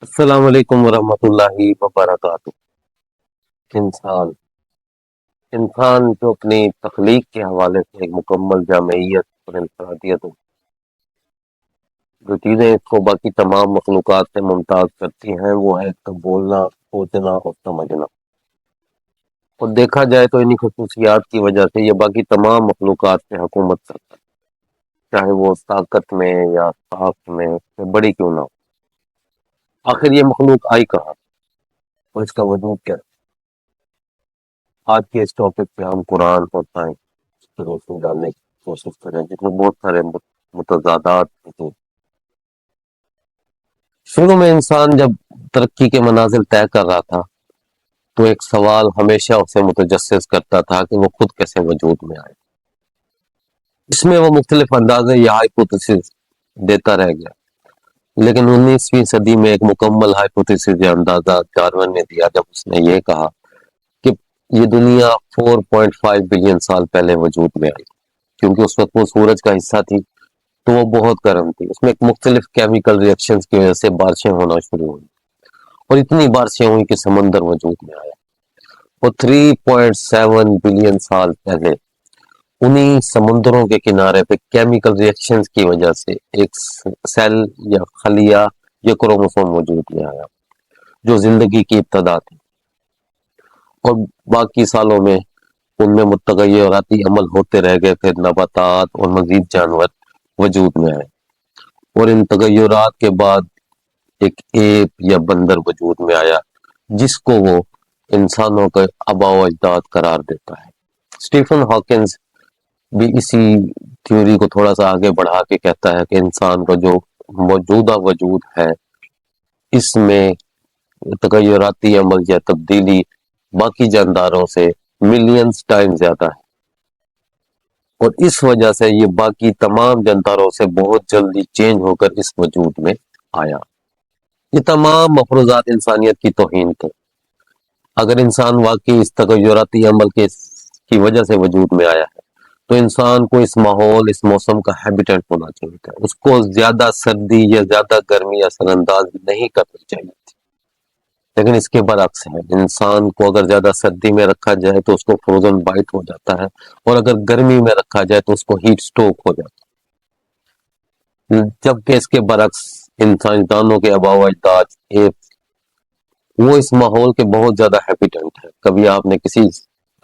السلام علیکم ورحمۃ اللہ وبرکاتہ۔ انسان انسان جو اپنی تخلیق کے حوالے سے ایک مکمل جامعیت اور انفرادیت ہو، جو چیزیں اس کو باقی تمام مخلوقات سے ممتاز کرتی ہیں وہ ہے اس کا بولنا، سوچنا اور سمجھنا۔ اور دیکھا جائے تو انہی خصوصیات کی وجہ سے یہ باقی تمام مخلوقات سے حکومت کرتا ہے، چاہے وہ طاقت میں یا ساخت میں سے بڑی کیوں نہ ہو۔ آخر یہ مخلوق آئی کہاں اور اس کا وجود کیا ہے؟ آج کے اس ٹاپک پہ ہم قرآن اور سائنس کی روشنی ڈالنے کی کوشش کریں، جس میں بہت سارے متضادات ہیں۔ شروع میں انسان جب ترقی کے منازل طے کر رہا تھا تو ایک سوال ہمیشہ اسے متجسس کرتا تھا کہ وہ خود کیسے وجود میں آئے۔ اس میں وہ مختلف اندازے یا ہائپوتھیسس دیتا رہ گیا، لیکن 19ویں صدی میں ایک مکمل ہائپوتھیسس یا اندازہ ڈارون نے دیا جب اس نے یہ کہا کہ یہ دنیا 4.5 بلین سال پہلے وجود میں آئی، کیونکہ اس وقت وہ سورج کا حصہ تھی تو وہ بہت گرم تھی۔ اس میں ایک مختلف کیمیکل ریئیکشنز کی وجہ سے بارشیں ہونا شروع ہوئی اور اتنی بارشیں ہوئی کہ سمندر وجود میں آیا۔ اور 3.7 بلین سال پہلے انہی سمندروں کے کنارے پہ کیمیکل ریئیکشنز کی وجہ سے ایک سیل یا خلیہ یا کروموسوم وجود میں آیا جو زندگی کی ابتدا تھی، اور باقی سالوں میں ان میں متغیراتی عمل ہوتے رہ گئے، پھر نباتات اور مزید جانور وجود میں آئے، اور ان تغیرات کے بعد ایک ایپ یا بندر وجود میں آیا جس کو وہ انسانوں کے آباء و اجداد قرار دیتا ہے۔ اسٹیفن ہاکنز بھی اسی تھیوری کو تھوڑا سا آگے بڑھا کے کہتا ہے کہ انسان کا جو موجودہ وجود ہے اس میں تغیراتی عمل یا تبدیلی باقی جانداروں سے ملینز ٹائم زیادہ ہے، اور اس وجہ سے یہ باقی تمام جانداروں سے بہت جلدی چینج ہو کر اس وجود میں آیا۔ یہ تمام مفروضات انسانیت کی توہین تھے۔ اگر انسان واقعی اس تغیراتی عمل کی وجہ سے وجود میں آیا ہے تو انسان کو اس ماحول، اس موسم کا ہیبیٹیٹ ہونا چاہیے تھا۔ اس کو زیادہ سردی یا زیادہ گرمی اثر انداز نہیں کرنی چاہیے تھی، لیکن اس کے برعکس ہے۔ انسان کو اگر زیادہ سردی میں رکھا جائے تو اس کو فروزن بائٹ ہو جاتا ہے، اور اگر گرمی میں رکھا جائے تو اس کو ہیٹ سٹروک ہو جاتا ہے، جبکہ اس کے برعکس انسانوں کے آباء و اجداد وہ اس ماحول کے بہت زیادہ ہیبیٹنٹ ہے۔ کبھی آپ نے کسی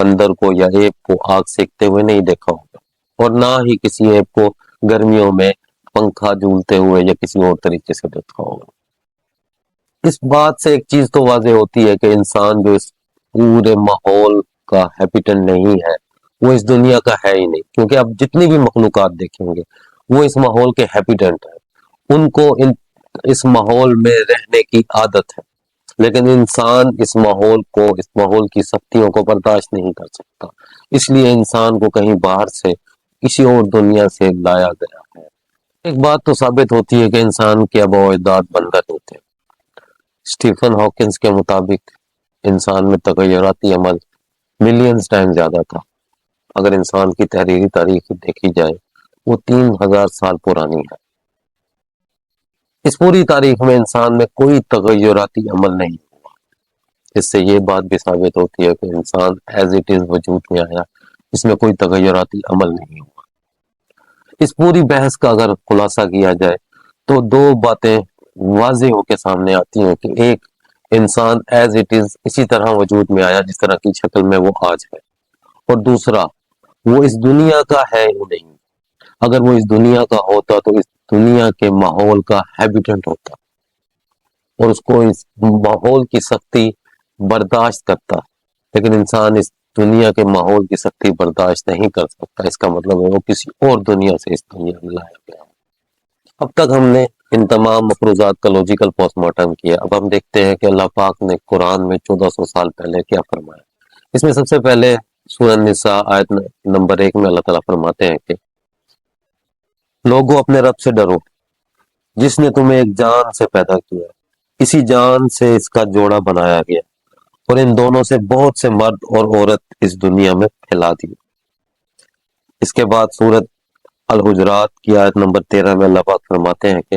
بندر کو یا ایپ کو آگ سیکتے ہوئے نہیں دیکھا ہوگا، اور نہ ہی کسی ایپ کو گرمیوں میں پنکھا جھولتے ہوئے یا کسی اور طریقے سے دیکھا ہوگا۔ اس بات سے ایک چیز تو واضح ہوتی ہے کہ انسان جو اس پورے ماحول کا ہیبیٹنٹ نہیں ہے وہ اس دنیا کا ہے ہی نہیں، کیونکہ آپ جتنی بھی مخلوقات دیکھیں گے وہ اس ماحول کے ہیبیٹنٹ ہیں، ان کو اس ماحول میں رہنے کی عادت ہے، لیکن انسان اس ماحول کی سختیوں کو برداشت نہیں کر سکتا، اس لیے انسان کو کہیں باہر سے کسی اور دنیا سے لایا گیا ہے۔ ایک بات تو ثابت ہوتی ہے کہ انسان کے آباء و اجداد بندر ہوتے ہیں۔ اسٹیفن ہاکنز کے مطابق انسان میں تغیراتی عمل ملینز ٹائم زیادہ تھا۔ اگر انسان کی تحریری تاریخ دیکھی جائے وہ 3000 سال پرانی ہے۔ اس پوری تاریخ میں انسان میں کوئی تغیراتی عمل نہیں ہوا۔ اس سے یہ بات بھی ثابت ہوتی ہے کہ انسان ایز اٹ از وجود میں آیا، اس میں کوئی تغیراتی عمل نہیں ہوا۔ اس پوری بحث کا اگر خلاصہ کیا جائے تو دو باتیں واضح ہو کے سامنے آتی ہیں کہ ایک، انسان ایز اٹ از اسی طرح وجود میں آیا جس طرح کی شکل میں وہ آج ہے، اور دوسرا، وہ اس دنیا کا ہے ہی نہیں۔ اگر وہ اس دنیا کا ہوتا تو اس دنیا کے ماحول کا ہیبیٹنٹ ہوتا، اور اس کو اس ماحول کی سختی برداشت کرتا، لیکن انسان اس دنیا کے ماحول کی سختی برداشت نہیں کر سکتا۔ اس کا مطلب ہے وہ کسی اور دنیا سے اس دنیا میں لایا گیا۔ اب تک ہم نے ان تمام مفروضات کا لوجیکل پوسٹ مارٹم کیا، اب ہم دیکھتے ہیں کہ اللہ پاک نے قرآن میں 1400 سال پہلے کیا فرمایا۔ اس میں سب سے پہلے سورہ النساء آیت نمبر 1 میں اللہ تعالیٰ فرماتے ہیں کہ لوگوں اپنے رب سے ڈرو جس نے تمہیں ایک جان سے پیدا کیا، اسی جان سے اس کا جوڑا بنایا گیا، اور ان دونوں سے بہت سے مرد اور عورت اس دنیا میں پھیلا دی۔ اس کے بعد سورۃ الحجرات کی آیت نمبر 13 میں اللہ پاک فرماتے ہیں کہ